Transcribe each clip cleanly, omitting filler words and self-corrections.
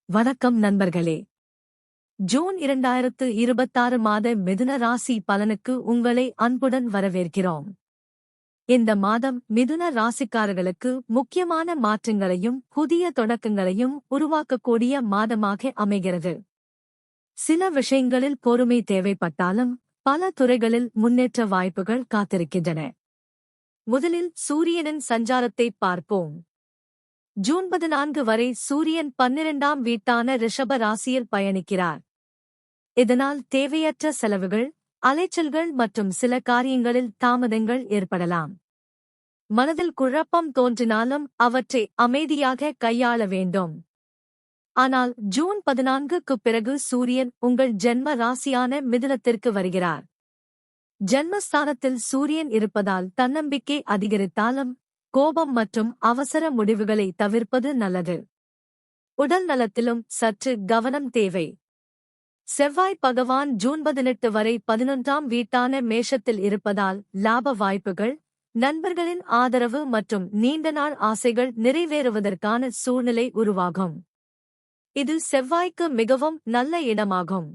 வணக்கம் நண்பர்களே. ஜூன் 2026 மாத மிதுன ராசி பலனுக்கு உங்களை அன்புடன் வரவேற்கிறோம். இந்த மாதம் மிதுன ராசிக்காரர்களுக்கு முக்கியமான மாற்றங்களையும் புதிய தொடக்கங்களையும் உருவாக்கக்கூடிய மாதமாக அமைகிறது. சில விஷயங்களில் பொறுமை தேவைப்பட்டாலும் பல துறைகளில் முன்னேற்ற வாய்ப்புகள் காத்திருக்கின்றன. முதலில் சூரியனின் சஞ்சாரத்தை பார்ப்போம். ஜூன் 14 வரை சூரியன் 12ஆம் வீட்டான ரிஷப ராசியில் பயணிக்கிறார். இதனால் தேவையற்ற செலவுகள், அலைச்சல்கள் மற்றும் சில காரியங்களில் தாமதங்கள் ஏற்படலாம். மனதில் குழப்பம் தோன்றினாலும் அவற்றை அமைதியாக கையாள வேண்டும். ஆனால் ஜூன் 14க்குப் பிறகு சூரியன் உங்கள் ஜென்ம ராசியான மிதுனத்திற்கு வருகிறார். ஜென்மஸ்தானத்தில் சூரியன் இருப்பதால் தன்னம்பிக்கை அதிகரித்தாலும் கோபம் மற்றும் அவசர முடிவுகளை தவிர்ப்பது நல்லது. உடல் நலத்திலும் சற்று கவனம் தேவை. செவ்வாய் பகவான் ஜூன் 18 வரை 11ஆம் வீட்டான மேஷத்தில் இருப்பதால் லாப வாய்ப்புகள், நண்பர்களின் ஆதரவு மற்றும் நீண்ட நாள் ஆசைகள் நிறைவேறுவதற்கான சூழ்நிலை உருவாகும். இது செவ்வாய்க்கு மிகவும் நல்ல இடமாகும்.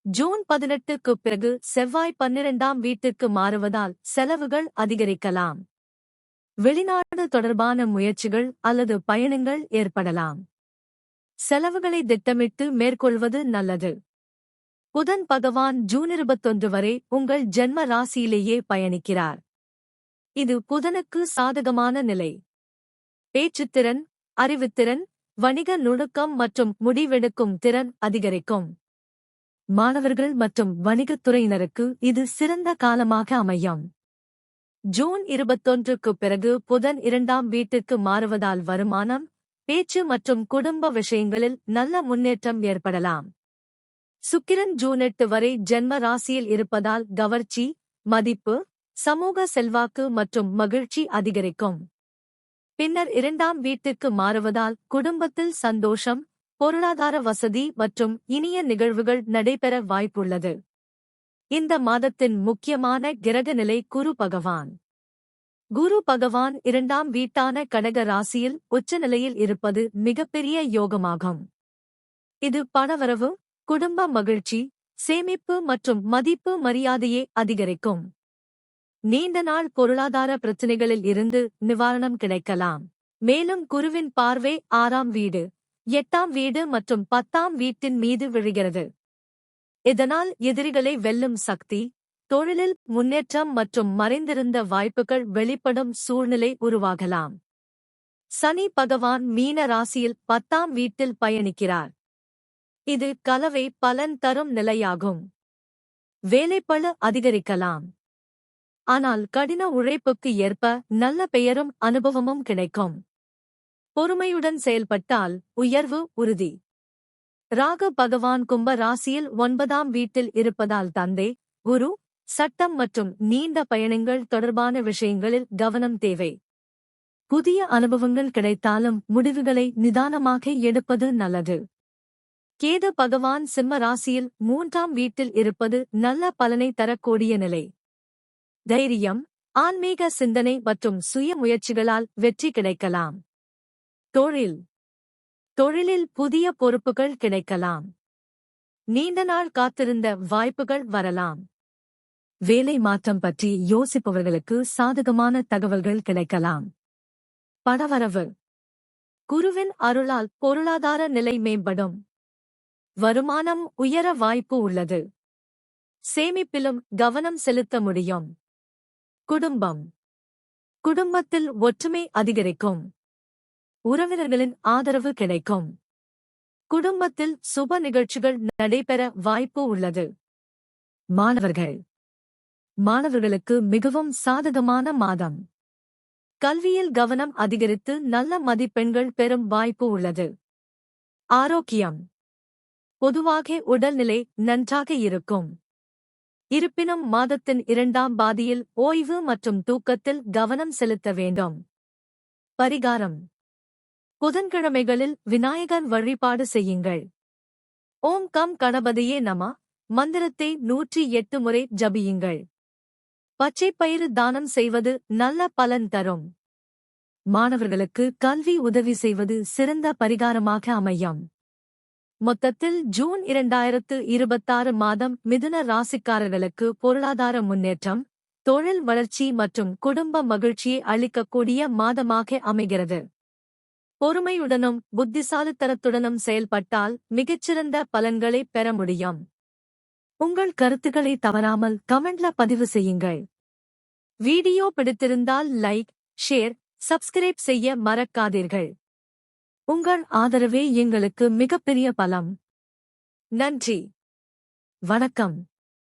ஜூன் 18க்குப் பிறகு செவ்வாய் 12ஆம் வீட்டிற்கு மாறுவதால் செலவுகள் அதிகரிக்கலாம். வெளிநாடு தொடர்பான முயற்சிகள் அல்லது பயணங்கள் ஏற்படலாம். செலவுகளை திட்டமிட்டு மேற்கொள்வது நல்லது. புதன் பகவான் ஜூன் 21 வரை உங்கள் ஜென்ம ராசியிலேயே பயணிக்கிறார். இது புதனுக்கு சாதகமான நிலை. பேச்சுத்திறன், அறிவுத்திறன், வணிக நுணுக்கம் மற்றும் முடிவெடுக்கும் திறன் அதிகரிக்கும். மாணவர்கள் மற்றும் வணிகத்துறையினருக்கு இது சிறந்த காலமாக அமையும். ஜூன் 21க்குப் பிறகு புதன் 2ஆம் வீட்டிற்கு மாறுவதால் வருமானம், பேச்சு மற்றும் குடும்ப விஷயங்களில் நல்ல முன்னேற்றம் ஏற்படலாம். சுக்கிரன் ஜூன் 8 வரை ஜென்ம ராசியில் இருப்பதால் கவர்ச்சி, மதிப்பு, சமூக செல்வாக்கு மற்றும் மகிழ்ச்சி அதிகரிக்கும். பின்னர் 2ஆம் வீட்டிற்கு மாறுவதால் குடும்பத்தில் சந்தோஷம், பொருளாதார வசதி மற்றும் இனிய நிகழ்வுகள் நடைபெற வாய்ப்புள்ளது. இந்த மாதத்தின் முக்கியமான கிரகநிலை குரு பகவான். குரு பகவான் 2ஆம் வீட்டான கடக ராசியில் உச்சநிலையில் இருப்பது மிகப்பெரிய யோகமாகும். இது பணவரவு, குடும்ப மகிழ்ச்சி, சேமிப்பு மற்றும் மதிப்பு மரியாதையை அதிகரிக்கும். நீண்ட நாள் பொருளாதார பிரச்சினைகளில் இருந்து நிவாரணம் கிடைக்கலாம். மேலும் குருவின் பார்வை 6ஆம் வீடு, 8ஆம் வீடு மற்றும் 10ஆம் வீட்டின் மீது விழுகிறது. இதனால் எதிரிகளை வெல்லும் சக்தி, தொழிலில் முன்னேற்றம் மற்றும் மறைந்திருந்த வாய்ப்புகள் வெளிப்படும் சூழ்நிலை உருவாகலாம். சனி பகவான் மீன ராசியில் 10ஆம் வீட்டில் பயணிக்கிறார். இது கலவை பலன் தரும் நிலையாகும். வேலைப்பளு அதிகரிக்கலாம். ஆனால் கடின உழைப்புக்கு ஏற்ப நல்ல பெயரும் அனுபவமும் கிடைக்கும். பொறுமையுடன் செயல்பட்டால் உயர்வு உறுதி. ராகு பகவான் கும்ப ராசியில் 9ஆம் வீட்டில் இருப்பதால் தந்தை, குரு, சட்டம் மற்றும் நீண்ட பயணங்கள் தொடர்பான விஷயங்களில் கவனம் தேவை. புதிய அனுபவங்கள் கிடைத்தாலும் முடிவுகளை நிதானமாக எடுப்பது நல்லது. கேது பகவான் சிம்ம ராசியில் 3ஆம் வீட்டில் இருப்பது நல்ல பலனை தரக்கூடிய நிலை. தைரியம், ஆன்மீக சிந்தனை மற்றும் சுய முயற்சிகளால் வெற்றி கிடைக்கலாம். தொழிலில் புதிய பொறுப்புகள் கிடைக்கலாம். நீண்ட நாள் காத்திருந்த வாய்ப்புகள் வரலாம். வேலை மாற்றம் பற்றி யோசிப்பவர்களுக்கு சாதகமான தகவல்கள் கிடைக்கலாம். பணவரவு. குருவின் அருளால் பொருளாதார நிலை மேம்படும். வருமானம் உயர வாய்ப்பு உள்ளது. சேமிப்பிலும் கவனம் செலுத்த முடியும். குடும்பத்தில் ஒற்றுமை அதிகரிக்கும். உறவினர்களின் ஆதரவு கிடைக்கும். குடும்பத்தில் சுப நிகழ்ச்சிகள் நடைபெற வாய்ப்பு உள்ளது. மாணவர்களுக்கு மிகவும் சாதகமான மாதம். கல்வியில் கவனம் அதிகரித்து நல்ல மதிப்பெண்கள் பெறும் வாய்ப்பு உள்ளது. ஆரோக்கியம். பொதுவாக உடல்நிலை நன்றாக இருக்கும். இருப்பினும் மாதத்தின் 2ஆம் பாதியில் ஓய்வு மற்றும் தூக்கத்தில் கவனம் செலுத்த வேண்டும். பரிகாரம். புதன்கிழமைகளில் விநாயகர் வழிபாடு செய்யுங்கள். ஓம் கம் கணபதியே நம மந்திரத்தை 108 முறை ஜபியுங்கள். பச்சைப்பயிறு தானம் செய்வது நல்ல பலன் தரும். மாணவர்களுக்கு கல்வி உதவி செய்வது சிறந்த பரிகாரமாக அமையும். மொத்தத்தில் ஜூன் 2026 மாதம் மிதுன ராசிக்காரர்களுக்கு பொருளாதார முன்னேற்றம், தொழில் வளர்ச்சி மற்றும் குடும்ப மகிழ்ச்சியை அளிக்கக்கூடிய மாதமாக அமைகிறது. பொறுமையுடனும் புத்திசாலித்தனத்துடனும் செயல்பட்டால் மிகச்சிறந்த பலன்களை பெற முடியும். உங்கள் கருத்துக்களை தவறாமல் கமெண்ட்ல பதிவு செய்யுங்கள். வீடியோ பிடித்திருந்தால் லைக், ஷேர், சப்ஸ்கிரைப் செய்ய மறக்காதீர்கள். உங்கள் ஆதரவே எங்களுக்கு மிகப்பெரிய பலம். நன்றி. வணக்கம்.